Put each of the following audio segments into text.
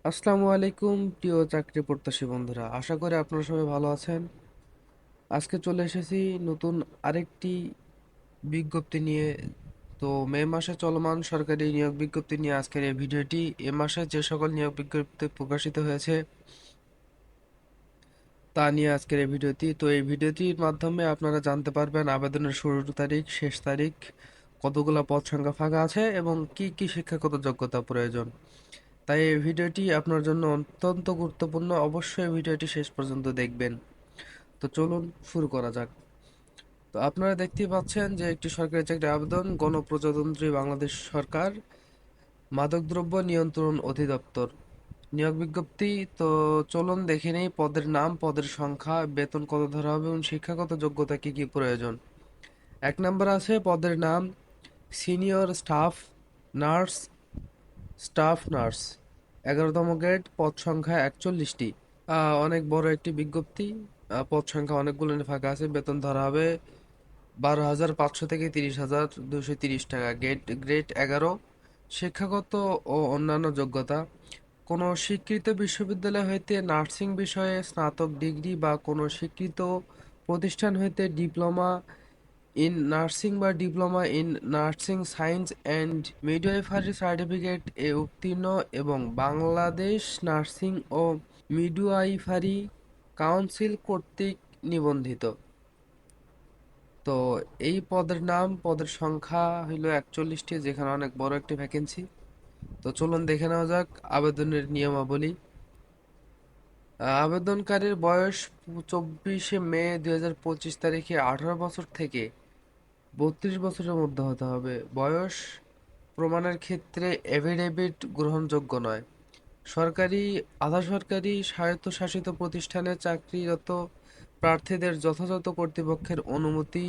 আসসালামু আলাইকুম প্রিয় চাকরি প্রত্যাশী বন্ধুরা, আশা করি আপনারা সবাই ভালো আছেন। আজকে চলে এসেছি নতুন আরেকটি বিজ্ঞপ্তি নিয়ে। তো মে মাসে চলমান সরকারি নিয়োগ বিজ্ঞপ্তি নিয়ে আজকের এই ভিডিওটি। এ মাসে যে সকল নিয়োগ বিজ্ঞপ্তি প্রকাশিত হয়েছে তা নিয়ে আজকের এই ভিডিওটি। তো এই ভিডিওটির মাধ্যমে আপনারা জানতে পারবেন আবেদনের শুরুর তারিখ, শেষ তারিখ, কতগুলা পদ সংখ্যা ফাঁকা আছে এবং কি কি শিক্ষাগত যোগ্যতা প্রয়োজন। তাই এই ভিডিওটি আপনার জন্য অত্যন্ত গুরুত্বপূর্ণ, অবশ্যই এই ভিডিওটি শেষ পর্যন্ত দেখবেন। তো চলুন শুরু করা যাক। তো আপনারা দেখতেই পাচ্ছেন যে একটি সরকারি চাকরি আবেদন, গণপ্রজাতন্ত্রী বাংলাদেশ সরকার, মাদকদ্রব্য নিয়ন্ত্রণ অধিদপ্তর, নিয়োগ বিজ্ঞপ্তি। তো চলুন দেখে নেই পদের নাম, পদের সংখ্যা, বেতন কত ধরা হবে এবং শিক্ষাগত যোগ্যতা কি কি প্রয়োজন। এক নম্বর আছে পদের নাম সিনিয়র নার্স স্টাফ নার্স, 11তম গ্রেড, পদ সংখ্যা 41টি। অনেক বড় একটি বিজ্ঞপ্তি। পদ সংখ্যা অনেকগুলো ফাঁকা আছে। বেতন ধরা হবে 12,500 থেকে 30,230 টাকা। গ্রেড 11। শিক্ষাগত ও অন্যান্য যোগ্যতা: কোনো স্বীকৃত বিশ্ববিদ্যালয় হইতে নার্সিং বিষয়ে স্নাতক ডিগ্রি বা কোনো স্বীকৃত প্রতিষ্ঠান হইতে ডিপ্লোমা ইন নার্সিং বা diploma in nursing science and midwifery certificate এ উত্তীর্ণ এবং বাংলাদেশ নার্সিং ও মিডওয়াইফারি কাউন্সিল কর্তৃক নিবন্ধিত। তো এই পদের নাম, পদের সংখ্যা হইল 41টি, যেখানে অনেক বড় একটি ভ্যাকেন্সি। তো চলুন দেখে নেওয়া যাক আবেদনের নিয়মাবলী। আবেদনকারীর বয়স 24শে মে 2025 তারিখে 18 বছর থেকে 32 বছরের মধ্যে হতে হবে। বয়স প্রমাণের ক্ষেত্রে এফিডেভিট গ্রহণযোগ্য নয়। সরকারি, আধা-সরকারি, স্বায়ত্তশাসিত প্রতিষ্ঠানে চাকরিরত প্রার্থীদের যথাযথ কর্তৃপক্ষের অনুমতি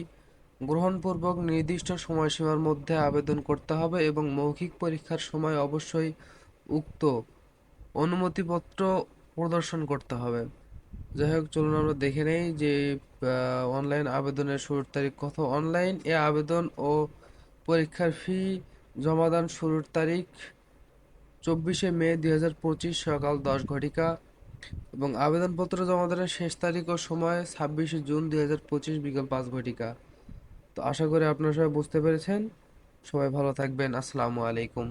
গ্রহণপূর্বক নির্দিষ্ট সময়সীমার মধ্যে আবেদন করতে হবে এবং মৌখিক পরীক্ষার সময় অবশ্যই উক্ত অনুমতিপত্র প্রদর্শন করতে হবে। যাই হোক, চলুন আমরা দেখে নেই যে অনলাইন আবেদনের শুরুর তারিখ কত। অনলাইন এ আবেদন ও পরীক্ষার ফি জমাদান শুরুর তারিখ 24শে মে 2025 সকাল 10 ঘটিকা এবং আবেদনপত্র জমাদানের শেষ তারিখ ও সময় 26শে জুন 2025 বিকাল 5 ঘটিকা। তো আশা করি আপনারা সবাই বুঝতে পেরেছেন। সবাই ভালো থাকবেন। আসসালামু আলাইকুম।